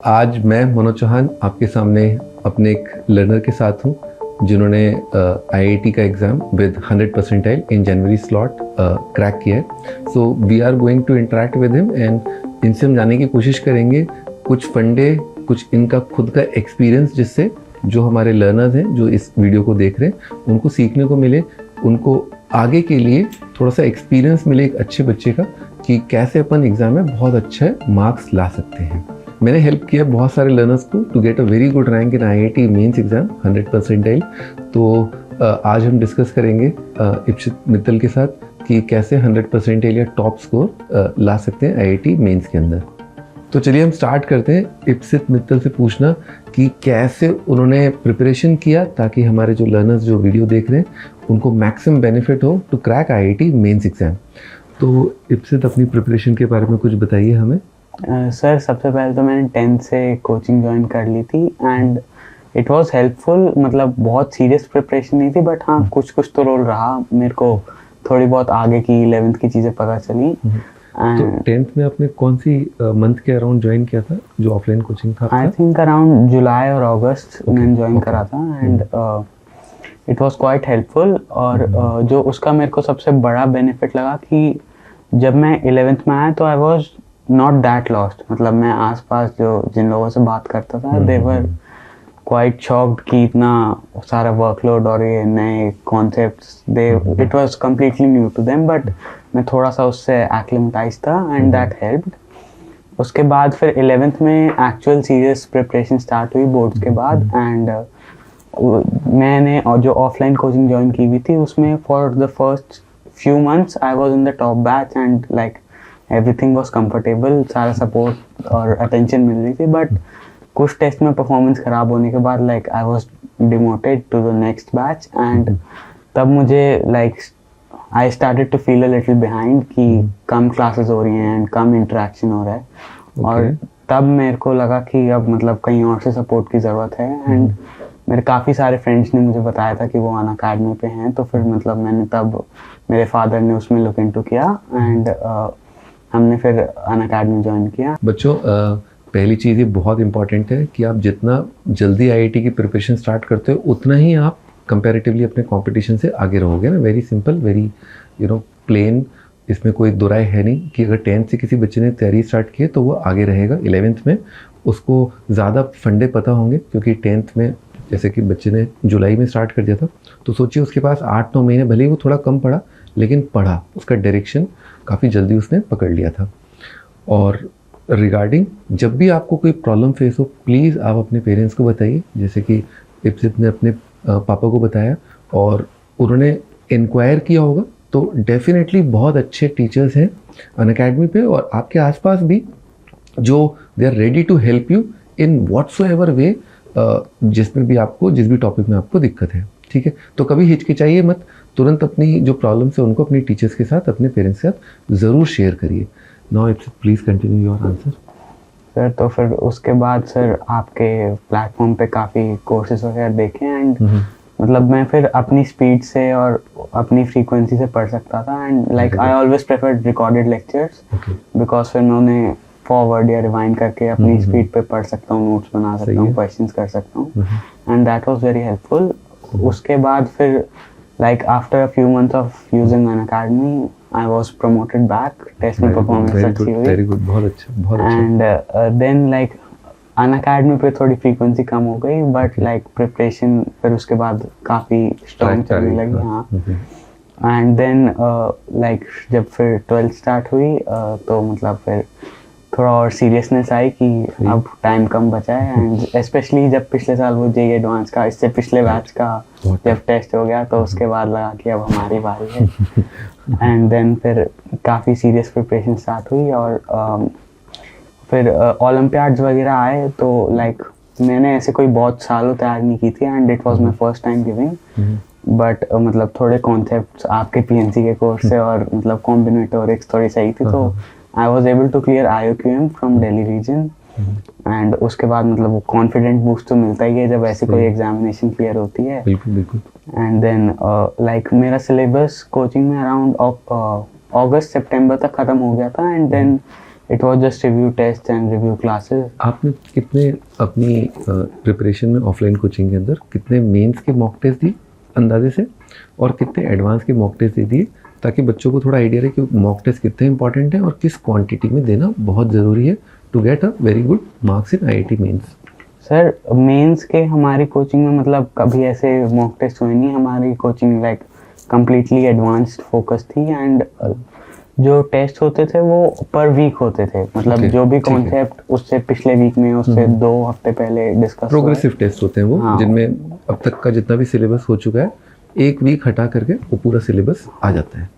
आज मैं मनोज चौहान आपके सामने अपने एक लर्नर के साथ हूँ जिन्होंने आईआईटी का exam with 100 percentile in January slot crack किया है। So we are going to interact with him and इनसे हम जानने की कोशिश करेंगे कुछ फंडे, कुछ इनका खुद का एक्सपीरियंस, जिससे जो हमारे लर्नर्स हैं जो इस वीडियो को देख रहे हैं उनको सीखने को मिले, उनको आगे के लिए थोड़ा सा एक्सपीरियंस मिले एक अच्छे बच्चे का कि कैसे अपन एग्ज़ाम में बहुत अच्छे मार्क्स ला सकते हैं। मैंने हेल्प किया बहुत सारे लर्नर्स को to get a very good rank in IIT mains exam 100 percentile. तो आज हम डिस्कस करेंगे इप्सित मित्तल के साथ कि कैसे 100 परसेंटाइल या टॉप स्कोर ला सकते हैं आईआईटी मेंस के अंदर। तो चलिए हम स्टार्ट करते हैं इप्सित मित्तल से पूछना कि कैसे उन्होंने प्रिपरेशन किया ताकि हमारे जो लर्नर्स जो वीडियो देख रहे हैं उनको मैक्सिमम बेनिफिट हो to crack IIT mains exam. तो इप्सित अपनी प्रिपरेशन के बारे में कुछ बताइए हमें। सर सबसे पहले तो मैंने 10th से कोचिंग ज्वाइन कर ली थी एंड इट वाज हेल्पफुल। मतलब बहुत सीरियस प्रिपरेशन नहीं थी बट हाँ कुछ तो रोल रहा। मेरे को थोड़ी बहुत आगे की 11th की चीज़ें पता चली। तो 10th में आपने कौन सी मंथ के अराउंड ज्वाइन किया था जो ऑफलाइन कोचिंग था? आई थिंक अराउंड जुलाई और अगस्त मैंने ज्वाइन करा था and it was quite helpful. और जो उसका मेरे को सबसे बड़ा बेनिफिट लगा कि जब मैं 11th में आया तो I was not that lost. मतलब मैं आसपास जो जिन लोगों से बात करता था दे वर क्वाइट शॉक्ड कि इतना सारा वर्कलोड और ये नए concepts they it was completely new to them. But मैं थोड़ा सा उससे एक्लिमेटाइज था एंड दैट हेल्प्ड। उसके बाद फिर 11th में एक्चुअल सीरियस प्रिपरेशन स्टार्ट हुई बोर्ड्स के बाद एंड मैंने और जो ऑफलाइन कोचिंग ज्वाइन की हुई थी उसमें for the first few months I was in the top batch and like everything was comfortable, सारा सपोर्ट और अटेंशन मिल रही थी। बट कुछ टेस्ट में परफॉर्मेंस ख़राब होने के बाद like I was demoted to the next batch and तब मुझे like I started to feel a little behind कि कम क्लासेस हो रही हैं एंड कम इंटरेक्शन हो रहा है। और तब मेरे को लगा कि अब मतलब कहीं और से सपोर्ट की ज़रूरत है एंड मेरे काफ़ी सारे फ्रेंड्स ने मुझे बताया था कि वो अनअकैडमी पे हैं। तो फिर मतलब मैंने तब मेरे फादर ने उसमें लुक इनटू किया एंड हमने फिर अनअकैडमी ज्वाइन किया। बच्चों पहली चीज़ ये बहुत इंपॉर्टेंट है कि आप जितना जल्दी आईआईटी की प्रिपरेशन स्टार्ट करते हो उतना ही आप कंपैरेटिवली अपने कंपटीशन से आगे रहोगे ना। वेरी सिंपल, वेरी प्लेन, इसमें कोई दो राय है नहीं कि अगर 10th से किसी बच्चे ने तैयारी स्टार्ट की तो वो आगे रहेगा। 11th में उसको ज़्यादा फंडे पता होंगे क्योंकि 10th में जैसे कि बच्चे ने जुलाई में स्टार्ट कर दिया था तो सोचिए उसके पास 8-9 महीने, भले ही वो थोड़ा कम पढ़ा लेकिन पढ़ा, उसका डायरेक्शन काफ़ी जल्दी उसने पकड़ लिया था। और रिगार्डिंग जब भी आपको कोई प्रॉब्लम फेस हो प्लीज़ आप अपने पेरेंट्स को बताइए, जैसे कि इप्सित ने अपने पापा को बताया और उन्होंने इंक्वायर किया होगा तो डेफिनेटली बहुत अच्छे टीचर्स हैं अनअकैडमी पे और आपके आसपास भी जो they are ready to help you in whatsoever way, जिसमें भी आपको जिस भी टॉपिक में आपको दिक्कत है। ठीक है, तो कभी हिचकिचाइए मत, तुरंत अपनी जो प्रॉब्लम्स है उनको अपनी टीचर्स के साथ, अपने पेरेंट्स के साथ ज़रूर शेयर करिए। Now Ipsit please continue your answer. Sir तो फिर उसके बाद सर आपके प्लेटफॉर्म पे काफ़ी कोर्सेज वगैरह देखे एंड मतलब मैं फिर अपनी स्पीड से और अपनी फ्रीक्वेंसी से पढ़ सकता था and like I always preferred recorded lectures because फिर मैं उन्हें फॉरवर्ड या रिवाइंड करके अपनी स्पीड पे पढ़ सकता हूँ, नोट्स बना सकता हूँ, क्वेश्चंस कर सकता हूँ and that was very helpful. उसके बाद फिर like after a few months of using Unacademy I was promoted back, test में परफॉर्मेंस अच्छी हुई। वेरी गुड, बहुत अच्छा, बहुत अच्छा। एंड देन लाइक Unacademy पे थोड़ी फ्रीक्वेंसी कम हो गई बट लाइक प्रिपरेशन फिर उसके बाद काफ़ी स्ट्रॉन्ग चलने लगी। हाँ एंड देन लाइक जब फिर 12th स्टार्ट हुई तो मतलब फिर थोड़ा और सीरियसनेस आई कि अब टाइम कम बचा है एंड स्पेशली जब पिछले साल वो जेईई एडवांस का, इससे पिछले बैच का जब टेस्ट हो गया तो उसके बाद लगा कि अब हमारी बारी है एंड देन फिर काफ़ी सीरियस प्रिपरेशन स्टार्ट हुई और फिर ओलंपियाड्स वगैरह आए तो लाइक मैंने ऐसे कोई बहुत सालों तैयारी नहीं की थी and it was my first time giving but मतलब थोड़े कॉन्सेप्ट्स आपके पीएनसी के कोर्स से और मतलब कॉम्बिनेटोरिक्स थोड़ी सही थी तो I was able to clear IOQM from Delhi region and उसके बाद मतलब वो कॉन्फिडेंट बूस्ट तो मिलता ही है जब ऐसे कोई एग्जामिनेशन क्लियर होती है। बिल्कुल बिल्कुल। एंड देन लाइक मेरा सिलेबस कोचिंग में अराउंड अगस्त सितंबर तक ख़त्म हो गया था and then It was just review tests and review classes. आपने कितने अपनी प्रिपरेशन में ऑफलाइन कोचिंग के अंदर कितने मेंस के मॉक टेस्ट दिए अंदाजे से, और कितने एडवांस के मॉक टेस्ट दे दिए, ताकि बच्चों को थोड़ा आइडिया रहे कि मॉक टेस्ट कितने इंपॉर्टेंट हैं और किस क्वांटिटी में देना बहुत ज़रूरी है to get a very good marks in IIT mains? Sir mains के हमारी कोचिंग में मतलब कभी ऐसे मॉक टेस्ट हुए नहीं, हमारी coaching like completely advanced focus थी, एंड जो टेस्ट होते थे वो पर वीक होते थे, मतलब Okay, जो भी ठीक है। कॉन्सेप्ट उससे पिछले वीक में उससे 2 हफ्ते पहले डिस्कस प्रोग्रेसिव टेस्ट होते हैं वो, हाँ। जिनमें अब तक का जितना भी सिलेबस हो चुका है एक वीक हटा करके वो पूरा सिलेबस आ जाता है।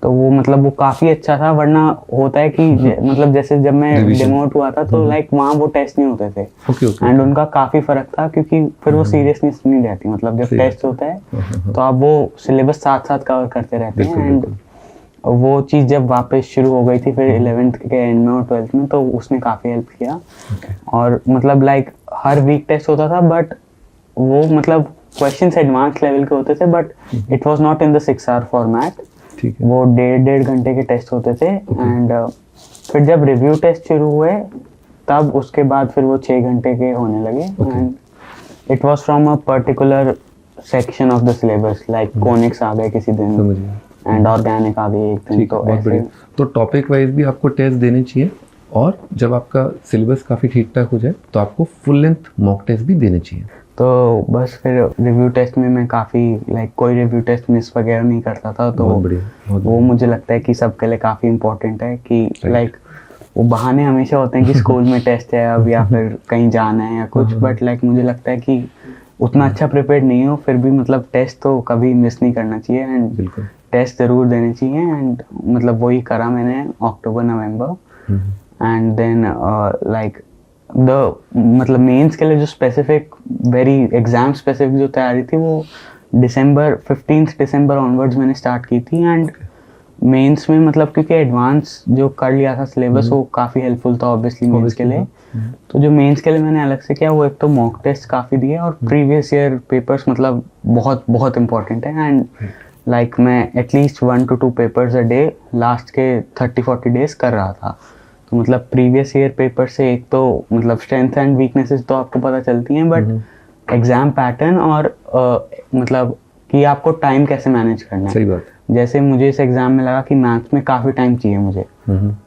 तो वो मतलब वो काफ़ी अच्छा था, वरना होता है कि मतलब जैसे जब मैं Revision। डिमोट हुआ था तो लाइक वहाँ वो टेस्ट नहीं होते थे, ओके ओके। एंड उनका काफ़ी फ़र्क था, क्योंकि फिर वो सीरियसनेस नहीं रहती, मतलब जब सही टेस्ट होता है तो आप वो सिलेबस साथ साथ कवर करते रहते हैं, बिल्कुल एंड बिल्कुल। वो चीज़ जब वापस शुरू हो गई थी फिर 11th के एंड में और 12th में, तो उसने काफ़ी हेल्प किया। Okay। और मतलब लाइक हर वीक टेस्ट होता था, बट वो मतलब क्वेश्चंस एडवांस लेवल के होते थे, but it was not in the 6 hour format, ठीक है। वो 1.5 घंटे के टेस्ट होते थे, एंड फिर जब रिव्यू टेस्ट शुरू हुए तब उसके बाद फिर वो 6 घंटे के होने लगे, and it was from a particular section of the syllabus, like conics आ गए किसी दिन समझ गया। एंड ऑर्गेनिक आ गई एक दिन, ठीक है, तो बहुत ऐसे बढ़िया। तो टॉपिक वाइज भी आपको टेस्ट देने चाहिए, और जब आपका सिलेबस काफ़ी ठीक ठाक हो जाए तो आपको फुल लेंथ मॉक टेस्ट भी देने चाहिए। तो बस फिर रिव्यू टेस्ट में मैं काफ़ी लाइक कोई रिव्यू टेस्ट मिस वगैरह नहीं करता था, तो बहुत बढ़िया, बहुत वो मुझे लगता है कि सबके लिए काफ़ी इम्पोर्टेंट है कि लाइक वो बहाने हमेशा होते हैं कि स्कूल में टेस्ट है अब या फिर कहीं जाना है या कुछ, बट लाइक मुझे लगता है कि उतना अच्छा प्रिपेयर्ड नहीं हो फिर भी मतलब टेस्ट तो कभी मिस नहीं करना चाहिए, एंड बिल्कुल। टेस्ट ज़रूर देने चाहिए, एंड मतलब वही करा मैंने अक्टूबर नवंबर, एंड देन लाइक द मतलब मेंस के लिए जो स्पेसिफिक वेरी एग्जाम स्पेसिफिक जो तैयारी थी वो 15 दिसंबर ऑनवर्ड्स मैंने स्टार्ट की थी, एंड मेंस में मतलब क्योंकि एडवांस जो कर लिया था सिलेबस वो काफ़ी हेल्पफुल था ऑब्वियसली मेंस के लिए, तो जो मेंस के लिए मैंने अलग से किया वो एक तो मॉक टेस्ट काफ़ी दिए, और प्रीवियस ईयर पेपर्स मतलब बहुत बहुत इंपॉर्टेंट है, एंड लाइक मैं at least 1 to 2 papers a day last के 30-40 डेज कर रहा था, तो मतलब प्रीवियस ईयर पेपर से एक तो मतलब स्ट्रेंथ एंड वीकनेसेस तो आपको पता चलती हैं, बट एग्जाम पैटर्न और मतलब कि आपको टाइम कैसे मैनेज करना है। सही बात है। जैसे मुझे इस एग्ज़ाम में लगा कि मैथ्स में काफ़ी टाइम चाहिए मुझे,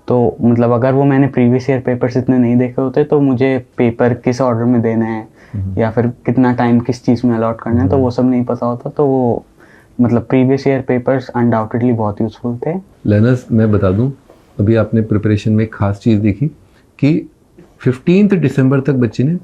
तो मतलब अगर वो मैंने प्रीवियस ईयर पेपर्स इतने नहीं देखे होते तो मुझे पेपर किस ऑर्डर में देना है या फिर कितना टाइम किस चीज़ में अलॉट करना है तो वो सब नहीं पता होता, तो वो मतलब प्रीवियस ईयर पेपर्स अनडाउटेडली बहुत यूज़फुल थे। लर्नर्स, मैं बता दूं, अभी आपने प्रिपरेशन में एक खास चीज़ देखी कि 15 दिसंबर तक बच्चे ने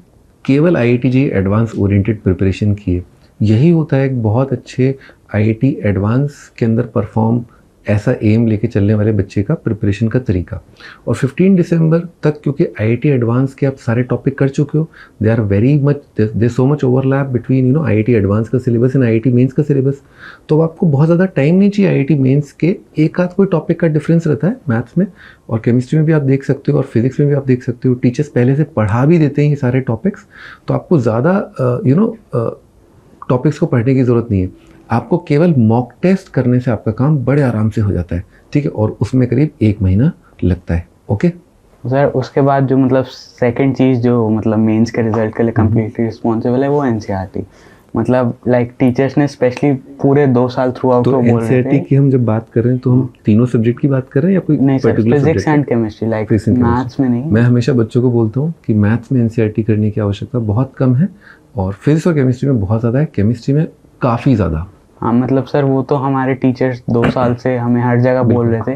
केवल IIT JEE advance oriented preparation की है। यही होता है एक बहुत अच्छे IIT एडवांस के अंदर परफॉर्म ऐसा एम लेके चलने वाले बच्चे का प्रिपरेशन का तरीका। और 15 दिसंबर तक क्योंकि IIT एडवांस के आप सारे टॉपिक कर चुके हो, they are very much, they so much overlap between IIT advance का सिलेबस एंड IIT मेंस का सिलेबस, तो आपको बहुत ज़्यादा टाइम नहीं चाहिए। IIT मेंस के एक आध कोई टॉपिक का डिफरेंस रहता है मैथ्स में, और केमिस्ट्री में भी आप देख सकते हो, और फिजिक्स में भी आप देख सकते हो। टीचर्स पहले से पढ़ा भी देते हैं ये सारे टॉपिक्स, तो आपको ज़्यादा टॉपिक्स को पढ़ने की ज़रूरत नहीं है। आपको केवल मॉक टेस्ट करने से आपका काम बड़े आराम से हो जाता है, ठीक है, और उसमें करीब 1 महीना लगता है। ओके सर, उसके बाद जो मतलब सेकंड चीज़ जो मतलब मेंस के रिजल्ट के लिए कम्प्लीटली रिस्पॉन्सिबल है वो NCERT, मतलब लाइक टीचर्स ने स्पेशली पूरे 2 साल थ्रू आउट तो वो बोल रहे थे। NCERT की हम जब बात कर रहे हैं तो हम तीनों सब्जेक्ट की बात कर रहे हैं या कोई नहीं sir, particular physics subject? And chemistry, like Physics and maths में नहीं। मैं हमेशा बच्चों को बोलता हूँ कि मैथ्स में NCERT करने की आवश्यकता बहुत कम है, और फिजिक्स और केमिस्ट्री में बहुत ज़्यादा है, केमिस्ट्री में काफ़ी ज़्यादा। हाँ मतलब सर वो तो हमारे टीचर्स 2 साल से हमें हर जगह बोल रहे थे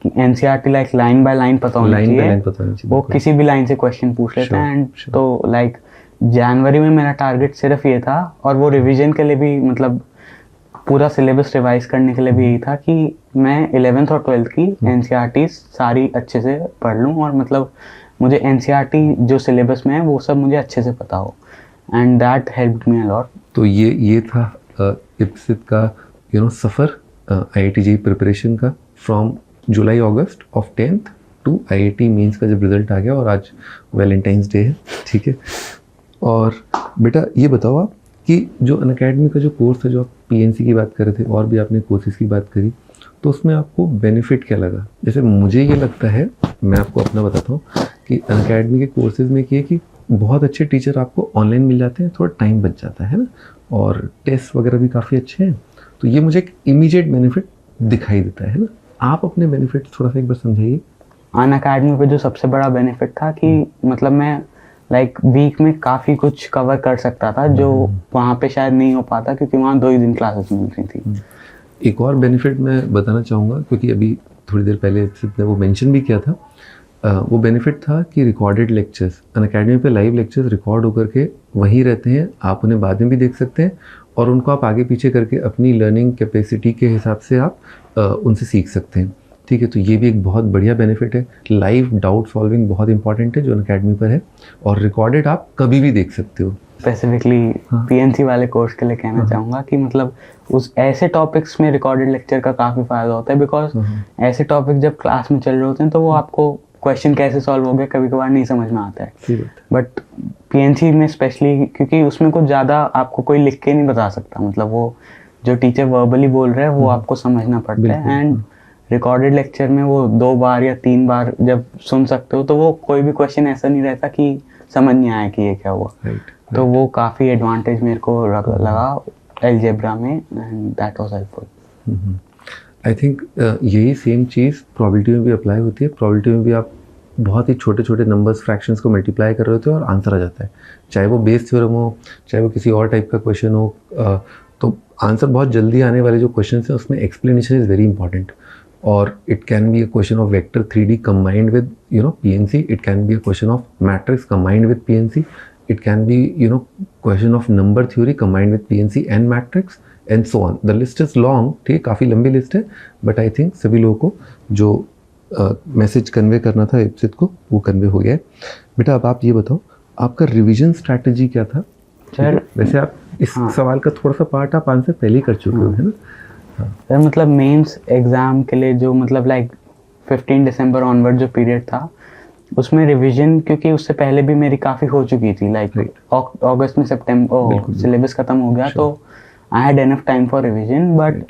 कि NCERT like line by line पता होना लाइन बाय चाहिए, लाइन पता होना चाहिए, वो बिल्कुल। किसी भी लाइन से क्वेश्चन पूछ लेते हैं, एंड sure. तो लाइक जनवरी में मेरा टारगेट सिर्फ ये था, और वो रिवीजन के लिए भी मतलब पूरा सिलेबस रिवाइज करने के लिए भी यही था कि मैं 11th और 12th की NCERT सारी अच्छे से पढ़ लूँ, और मतलब मुझे NCERT जो सिलेबस में है वो सब मुझे अच्छे से पता हो, and that helped me a lot. तो ये था इप्सित का सफ़र IIT JEE प्रिपरेशन का, from July August of 10th to IIT mains का जब रिज़ल्ट आ गया, और आज वैलेंटाइंस डे है, ठीक है। और बेटा ये बताओ आप कि जो अनअकैडमी का जो कोर्स है, जो आप PNC की बात कर रहे थे और भी आपने कोर्सेज की बात करी, तो उसमें आपको बेनिफिट क्या लगा? जैसे मुझे ये लगता है, मैं आपको अपना बताता हूँ कि अनअकैडमी के कोर्सेज में ये कि बहुत अच्छे टीचर आपको ऑनलाइन मिल जाते हैं, थोड़ा टाइम बच जाता है ना, और टेस्ट वगैरह भी काफ़ी अच्छे हैं, तो ये मुझे एक इमीडिएट बेनिफिट दिखाई देता है ना। आप अपने बेनिफिट थोड़ा सा एक बार समझाइए। अनअकैडमी पे जो सबसे बड़ा बेनिफिट था कि मतलब मैं लाइक वीक में काफ़ी कुछ कवर कर सकता था जो वहाँ पे शायद नहीं हो पाता, क्योंकि वहाँ 2 ही दिन क्लासेस मिल रही थी। एक और बेनिफिट मैं बताना चाहूँगा, क्योंकि अभी थोड़ी देर पहले ने वो मेंशन भी किया था, वो बेनिफिट था कि रिकॉर्डेड लेक्चर्स अनअकैडमी पे लाइव लेक्चर्स रिकॉर्ड होकर के वहीं रहते हैं, आप उन्हें बाद में भी देख सकते हैं और उनको आप आगे पीछे करके अपनी लर्निंग कैपेसिटी के हिसाब से आप उनसे सीख सकते हैं। ठीक है, तो ये भी एक बहुत बढ़िया बेनिफिट है। लाइव डाउट सॉल्विंग बहुत इंपॉर्टेंट है जो अनअकैडमी पर है, और रिकॉर्डेड आप कभी भी देख सकते हो। स्पेसिफिकली पीएनसी वाले कोर्स के लिए कहना चाहूँगा कि मतलब उस ऐसे टॉपिक्स में रिकॉर्डेड लेक्चर का काफ़ी फ़ायदा होता है, बिकॉज ऐसे टॉपिक जब क्लास में चल रहे होते हैं तो वो आपको क्वेश्चन कैसे सॉल्व हो गया कभी कभार नहीं समझ में आता है, बट पीएनसी में स्पेशली क्योंकि उसमें कुछ ज़्यादा आपको कोई लिख के नहीं बता सकता, मतलब वो जो टीचर वर्बली बोल रहा है वो आपको समझना पड़ता है, एंड रिकॉर्डेड लेक्चर में वो 2 बार या 3 बार जब सुन सकते हो तो वो कोई भी क्वेश्चन ऐसा नहीं रहता कि समझ नहीं आया कि ये क्या हुआ। तो वो काफ़ी एडवांटेज मेरे को लगा अलजेब्रा में, and that was helpful. I think यही सेम चीज़ प्रोबेबिलिटी में भी अप्लाई होती है। प्रोबेबिलिटी में भी आप बहुत ही छोटे छोटे नंबर्स फ्रैक्शंस को मल्टीप्लाई कर रहे होते हो और आंसर आ जाता है, चाहे वो बेस थ्योरम हो, चाहे वो किसी और टाइप का क्वेश्चन हो, तो आंसर बहुत जल्दी आने वाले जो क्वेश्चन हैं उसमें एक्सप्लेनेशन इज़ वेरी इंपॉर्टेंट। और it can be a question of vector 3D combined with PNC, it can be a question of matrix combined with PNC, it can be question of number theory combined with PNC and matrix and so on. The list is long, ठीक है, काफ़ी लंबी list है, but I think सभी लोगों को जो message convey करना था इप्सित को वो कन्वे हो गया है। बेटा अब आप ये बताओ आपका रिवीजन स्ट्रैटेजी क्या था? सर वैसे आप इस सवाल का थोड़ा सा पार्ट आप आंसर पहले ही कर चुके हो, है ना? सर मतलब मेंस एग्ज़ाम के लिए जो मतलब लाइक 15 दिसंबर ऑनवर्ड जो पीरियड था उसमें रिवीजन, क्योंकि उससे पहले भी मेरी काफ़ी हो चुकी थी, लाइक अगस्त में सितंबर सिलेबस ख़त्म हो गया, तो I had enough time for revision. But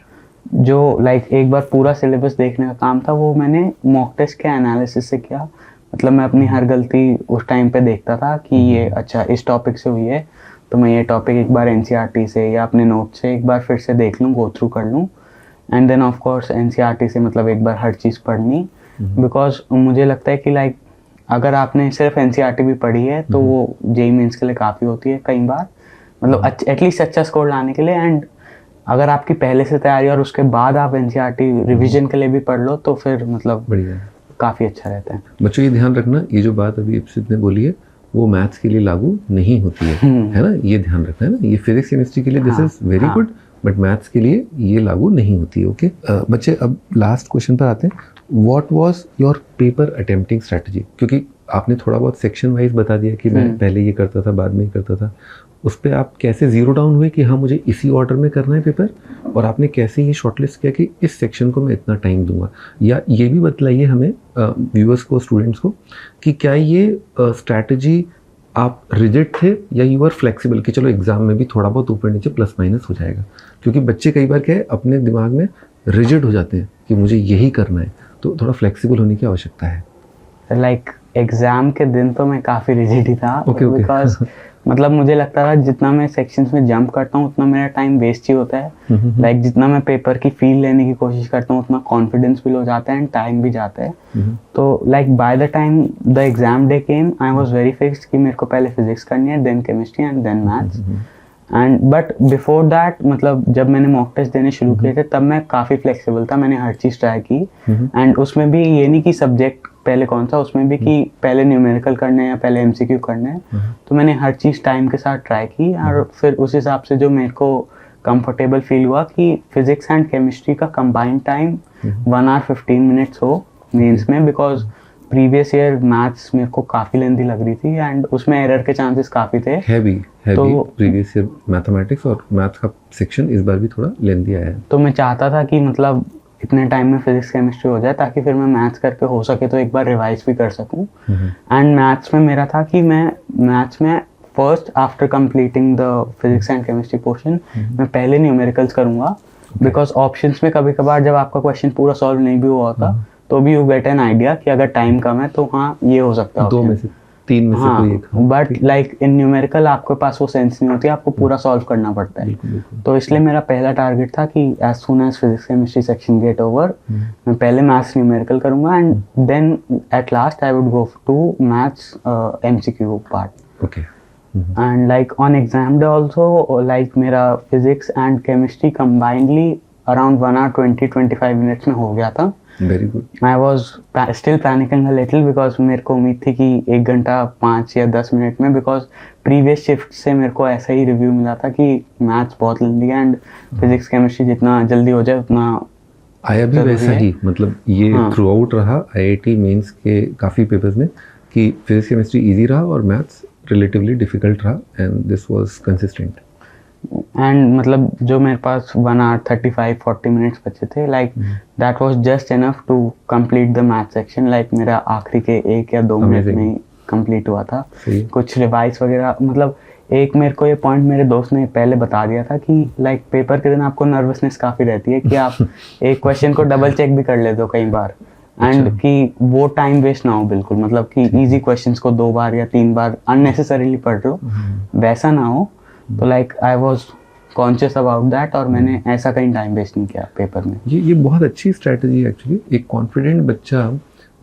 जो लाइक एक बार पूरा सिलेबस देखने का काम था वो मैंने मॉक टेस्ट के एनालिसिस से किया। मतलब मैं अपनी हर गलती उस टाइम पे देखता था कि ये अच्छा इस टॉपिक से हुई है तो मैं ये टॉपिक एक बार एनसीईआरटी से या अपने नोट से एक बार फिर से देख लूँ, गो थ्रू कर लूँ, and then of course NCERT से मतलब एक बार हर चीज़ पढ़नी, बिकॉज मुझे लगता है कि लाइक अगर आपने सिर्फ एनसीईआरटी भी पढ़ी है तो वो जेईई मेंस के लिए काफ़ी होती है कई बार, मतलब एटलीस्ट अच्छा स्कोर लाने के लिए। एंड अगर आपकी पहले से तैयारी और उसके बाद आप एनसीईआरटी रिवीजन के लिए भी पढ़ लो तो फिर मतलब काफ़ी अच्छा रहता है। बच्चों ये ध्यान रखना, ये जो बात अभी इप्सित ने बोली है वो मैथ्स के लिए लागू नहीं होती है ना, ये ध्यान रखना है ना। ये फिजिक्स केमिस्ट्री के लिए this is very good, but maths के लिए ये लागू नहीं होती है। ओके बच्चे, अब लास्ट क्वेश्चन पर आते हैं। What was your paper attempting strategy? क्योंकि आपने थोड़ा बहुत सेक्शन वाइज बता दिया कि मैं पहले ये करता था बाद में ये करता था, उस पर आप कैसे ज़ीरो डाउन हुए कि हाँ मुझे इसी ऑर्डर में करना है पेपर, और आपने कैसे ये शॉर्टलिस्ट किया कि इस सेक्शन को मैं इतना टाइम दूंगा? या ये भी बतलाइए हमें व्यूअर्स को, स्टूडेंट्स को, कि क्या ये स्ट्रैटेजी आप रिजिड थे या यू आर फ्लेक्सिबल कि चलो एग्ज़ाम में भी थोड़ा बहुत ऊपर नीचे प्लस माइनस हो जाएगा? क्योंकि बच्चे कई बार क्या है अपने दिमाग में रिजिड हो जाते हैं कि मुझे यही करना है, तो थोड़ा फ्लेक्सिबल होने की आवश्यकता है। लाइक एग्ज़ाम के दिन तो मैं काफ़ी रिजिड ही था, बिकॉज मतलब मुझे लगता था जितना मैं सेक्शंस में जंप करता हूँ उतना मेरा टाइम वेस्ट ही होता है। लाइक जितना मैं पेपर की फील लेने की कोशिश करता हूँ उतना कॉन्फिडेंस फील हो जाता है एंड टाइम भी जाता है। तो like by the time the exam day came I was very fixed कि मेरे को पहले फिजिक्स करनी है, then chemistry and then maths. And but before that मतलब जब मैंने मॉक टेस्ट देने शुरू किए थे तब मैं काफ़ी फ्लेक्सिबल था, मैंने हर चीज़ ट्राई की। एंड उसमें भी ये नहीं कि सब्जेक्ट पहले कौन सा, उसमें भी कि पहले न्यूमेरिकल करने हैं या पहले एमसीक्यू करने हैं, तो मैंने हर चीज़ टाइम के साथ ट्राई की। और फिर उस हिसाब से जो मेरे को कंफर्टेबल फील हुआ कि फिजिक्स एंड केमिस्ट्री का कंबाइंड टाइम 1 hour 15 minutes हो मेंस में, बिकॉज प्रीवियस ईयर मैथ्स मेरे को काफ़ी लेंथी लग रही थी एंड उसमें एरर के चांसेस काफ़ी थे। हैवी प्रीवियस ईयर मैथमेटिक्स और मैथ्स का सेक्शन इस बार भी थोड़ा लेंथी आया है, तो मैं चाहता था कि मतलब इतने टाइम में फिजिक्स केमिस्ट्री हो जाए ताकि फिर मैं मैथ्स करके हो सके तो एक बार रिवाइज भी कर सकूं। एंड मैथ्स में मेरा था कि मैं मैथ्स में first after completing the physics and chemistry portion मैं पहले न्यूमेरिकल्स करूंगा बिकॉज ऑप्शंस में कभी कभार जब आपका क्वेश्चन पूरा सॉल्व नहीं भी हुआ होता तो भी यू गेट एन आइडिया कि अगर टाइम कम है तो हाँ ये हो सकता है 2 में से 3 में से कोई एक। हाँ, बट लाइक इन न्यूमेरिकल आपके पास वो सेंस नहीं होती, आपको पूरा सॉल्व करना पड़ता है। बिल्कुल, बिल्कुल। तो इसलिए मेरा पहला टारगेट था कि as soon as physics chemistry section get over मैं पहले मैथ्स न्यूमेरिकल करूंगा and then at last I would go to maths MCQ part. Okay. And like on exam day also like मेरा physics and chemistry combinedly around 1 hour 20-25 minutes में हो गया था। Very good. I was still panicking a little because मेरे को उम्मीद थी कि 1 घंटा 5 या 10 मिनट में, बिकॉज प्रीवियस शिफ्ट से मेरे को ऐसा ही रिव्यू मिला था कि मैथ्स बहुत लंबी है एंड फिजिक्स केमिस्ट्री जितना जल्दी हो जाए उतना आया भी वैसा ही, मतलब ये थ्रू आउट रहा IIT मेंस के काफ़ी पेपर्स में कि फिजिक्स केमिस्ट्री इजी रहा और मैथ्स रिलेटिवली डिफिकल्ट रहा and this was consistent. And मतलब जो मेरे पास 1 hour 35-40 मिनट्स बचे थे, like that was just enough to complete the math section. Like मेरा आखिरी के 1 या 2 मिनट में ही कंप्लीट हुआ था। कुछ रिवाइज वगैरह, मतलब एक मेरे को ये पॉइंट मेरे दोस्त ने पहले बता दिया था कि लाइक पेपर के दिन आपको नर्वसनेस काफ़ी रहती है कि आप एक क्वेश्चन को डबल चेक भी कर लेते हो कई बार एंड कि वो टाइम वेस्ट ना हो बिल्कुल, मतलब कि इजी क्वेश्चंस को 2 बार या 3 बार अननेसेसरीली पढ़ रहे हो वैसा ना हो। तो like I was conscious about that और मैंने ऐसा कहीं टाइम वेस्ट नहीं किया पेपर में। ये बहुत अच्छी स्ट्रैटेजी है एक्चुअली। एक कॉन्फिडेंट बच्चा,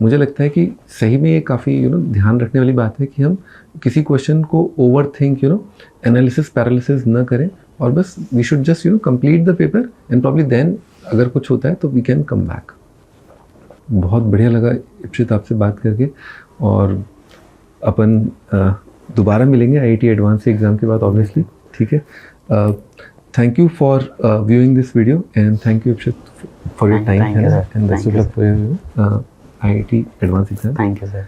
मुझे लगता है कि सही में ये काफ़ी ध्यान रखने वाली बात है कि हम किसी क्वेश्चन को ओवर थिंक एनालिसिस पैरालिसिस न करें और बस we should just complete the paper and probably then अगर कुछ होता है तो वी कैन कम बैक। बहुत बढ़िया लगा इप्सित आपसे बात करके और अपन दोबारा मिलेंगे IIT एडवांस एग्ज़ाम के बाद ऑब्वियसली, ठीक है। Thank you for viewing this video and thank you Ipsit for your time and best of luck for your IIT advance exam. Thank you sir.